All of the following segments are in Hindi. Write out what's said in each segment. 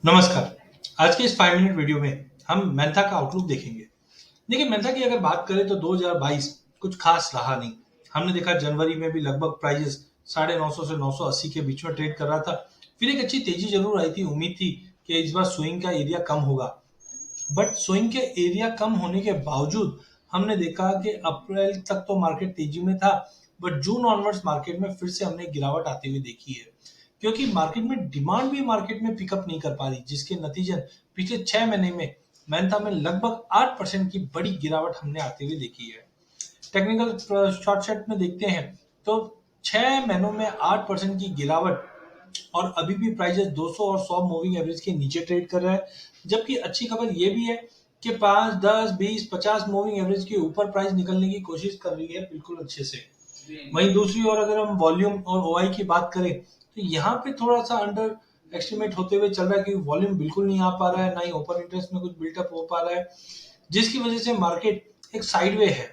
नमस्कार। आज के इस 5 मिनट वीडियो में हम मेंथा का आउटलुक देखेंगे। देखिए, मेंथा की अगर बात करें तो 2022 कुछ खास रहा नहीं। हमने देखा जनवरी में भी लगभग प्राइजेस 950 से 980 के बीच में ट्रेड कर रहा था। फिर एक अच्छी तेजी जरूर आई थी, उम्मीद थी कि इस बार स्विंग का एरिया कम होगा। बट स्विंग के एरिया कम होने के बावजूद हमने देखा कि अप्रैल तक तो मार्केट तेजी में था, बट जून ऑनवर्ड्स मार्केट में फिर से हमने गिरावट आते हुए देखी है, क्योंकि मार्केट में डिमांड भी मार्केट में पिकअप नहीं कर पा रही, जिसके नतीजन पिछले 6 महीने में मैंथा में लगभग 8% की बड़ी गिरावट हमने आते हुए देखी है। टेक्निकल शॉर्ट सेट में देखते हैं तो 6 महीनों में 8% की गिरावट, और अभी भी प्राइजेस 200 और 100 मूविंग एवरेज के नीचे ट्रेड कर रहा है। जबकि अच्छी खबर यह भी है कि 5, 10, 20, 50 मूविंग एवरेज के ऊपर प्राइस निकलने की कोशिश कर रही है बिल्कुल अच्छे से। वहीं दूसरी ओर अगर हम वॉल्यूम और ओआई की बात करें तो यहाँ पे थोड़ा सा अंडर एस्टिमेट होते हुए चल रहा है, क्योंकि वॉल्यूम बिल्कुल नहीं आ पा रहा है, ना ही ओपन इंटरेस्ट में कुछ बिल्टअप हो पा रहा है, जिसकी वजह से मार्केट एक साइडवे है।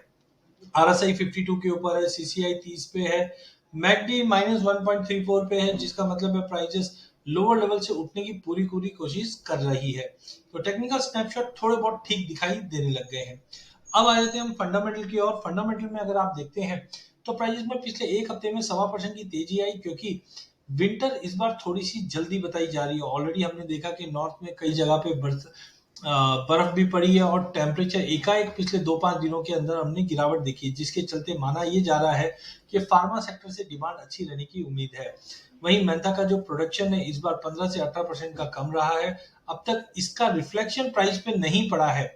आरएसआई 52 के ऊपर है, सीसीआई 30 पे है, मैकडी -1.34 पे है, जिसका मतलब है प्राइजेस लोअर लेवल से उठने की पूरी पूरी कोशिश कर रही है। तो टेक्निकल स्नैपशॉट थोड़े बहुत ठीक दिखाई देने लग गए हैं। अब आ जाते हैं हम फंडामेंटल की ओर। फंडामेंटल में अगर आप देखते हैं तो प्राइजेस में पिछले एक हफ्ते में 1.25% की तेजी आई, क्योंकि विंटर इस बार थोड़ी सी जल्दी बताई जा रही है। ऑलरेडी हमने देखा कि नॉर्थ में कई जगह पे बर्फ भी पड़ी है, और टेम्परेचर एकाएक पिछले 2-5 दिनों के अंदर हमने गिरावट देखी है, जिसके चलते माना ये जा रहा है कि फार्मा सेक्टर से डिमांड अच्छी रहने की उम्मीद है। वहीं मेंथा का जो प्रोडक्शन है इस बार 15 से 18% का कम रहा है। अब तक इसका रिफ्लेक्शन प्राइस पे नहीं पड़ा है।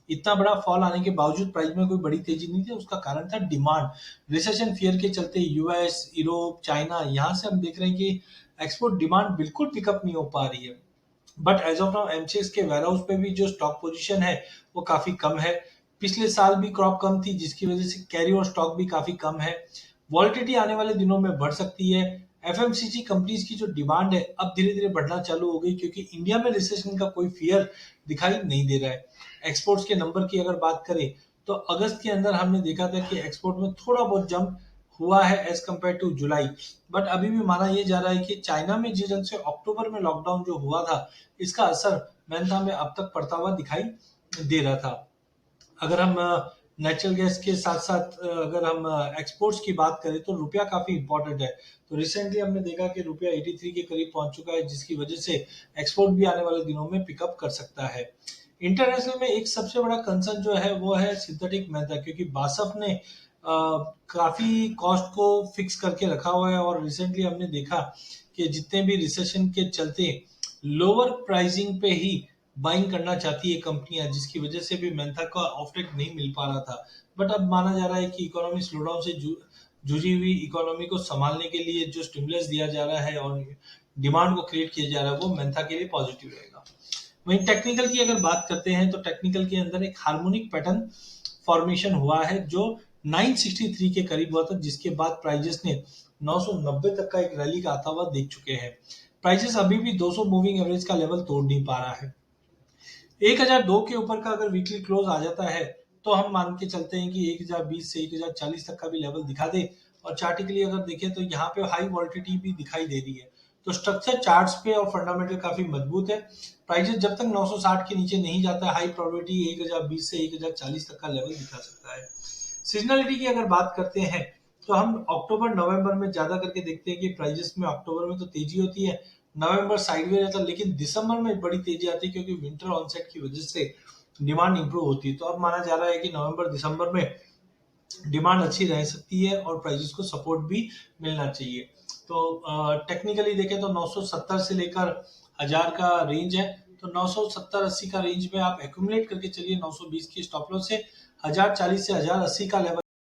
इतना बड़ा फॉल आने के बावजूद प्राइस में कोई बड़ी तेजी नहीं थी। उसका कारण था डिमांड। रिसेशन फियर के चलते यूएस, यूरोप, चाइना, यहाँ से हम देख रहे हैं कि एक्सपोर्ट डिमांड बिल्कुल पिकअप नहीं हो पा रही है। But as of now MCX के वेयर हाउस पे भी जो स्टॉक पोजीशन है वो काफी कम है। पिछले साल भी क्रॉप कम थी, जिसकी वजह से कैरी और स्टॉक भी काफी कम है। वॉलिटिलिटी आने वाले दिनों में बढ़ सकती है। एफएमसीजी कंपनीज की जो डिमांड है अब धीरे धीरे बढ़ना चालू हो गई, क्योंकि इंडिया में रिसेशन का कोई फियर दिखाई नहीं दे रहा है। एक्सपोर्ट्स के नंबर की अगर बात करें तो अगस्त के अंदर हमने देखा था कि एक्सपोर्ट में थोड़ा बहुत जंप हुआ है as compare to July. But अभी भी माना यह जा रहा है कि चाइना में जिस ढंग से अक्टूबर में लॉकडाउन जो हुआ था, इसका असर मेंथा में अब तक पड़ता हुआ दिखाई दे रहा था। अगर हम नेचुरल गैस के साथ साथ अगर हम एक्सपोर्ट्स की बात करें तो रुपया काफी इंपॉर्टेंट है। तो रिसेंटली हमने देखा कि रुपया 83 के करीब पहुंच चुका है, जिसकी वजह से एक्सपोर्ट भी आने वाले दिनों में पिकअप कर सकता है। इंटरनेशनल में एक सबसे बड़ा कंसर्न जो है वो है सिंथेटिक मैदा, क्योंकि बासफ ने काफी कॉस्ट को फिक्स करके रखा हुआ है, और रिसेंटली हमने देखा कि जितने भी रिसेशन के चलते लोअर प्राइसिंग पे ही बाइंग करना चाहती है कंपनियां, जिसकी वजह से भी मेंथा का ऑफटेक नहीं मिल पा रहा था। बट अब माना जा रहा है कि इकोनॉमी स्लोडाउन से जूझी हुई इकोनॉमी को संभालने के लिए जो स्टिमुलस दिया जा रहा है और डिमांड को क्रिएट किया जा रहा है वो मेंथा के लिए पॉजिटिव रहेगा। वहीं टेक्निकल की अगर बात करते हैं तो टेक्निकल के अंदर एक हार्मोनिक पैटर्न फॉर्मेशन हुआ है जो 963 के करीब हुआ था, जिसके बाद प्राइजेस ने 990 तक का एक रैली का आता हुआ देख चुके हैं। प्राइजेस अभी भी 200 मूविंग एवरेज का लेवल तोड़ नहीं पा रहा है। 1002 के ऊपर का अगर वीकली क्लोज आ जाता है तो हम मान के चलते हैं कि 1020 से 1040 तक का भी लेवल दिखा दे। और चार्टिकली अगर देखें तो यहाँ पे हाई वॉलिटिलिटी भी दिखाई दे रही है। तो स्ट्रक्चर चार्ट्स पे और फंडामेंटल काफी मजबूत है। प्राइजेस जब तक 960 के नीचे नहीं जाता, हाई प्रोबेबिलिटी 1020 से 1040 तक का लेवल दिखा सकता है। सीजनलिटी की अगर बात करते हैं तो हम अक्टूबर नवंबर में ज्यादा करके देखते हैं कि प्राइजेस में अक्टूबर में तो तेजी होती है, नवंबर साइडवे रहता है, लेकिन दिसंबर में बड़ी तेजी आती है, क्योंकि विंटर ऑनसेट की वजह से डिमांड इंप्रूव होती है। तो अब माना जा रहा है कि नवंबर दिसंबर में डिमांड अच्छी रह सकती है और प्राइजेस को सपोर्ट भी मिलना चाहिए। तो टेक्निकली देखें तो 970 से लेकर 1000 का रेंज है। तो 970-80 का रेंज में आप एक्यूमुलेट करके चलिए 920 की स्टॉप लॉस से, 1040 से 1080 का लेवल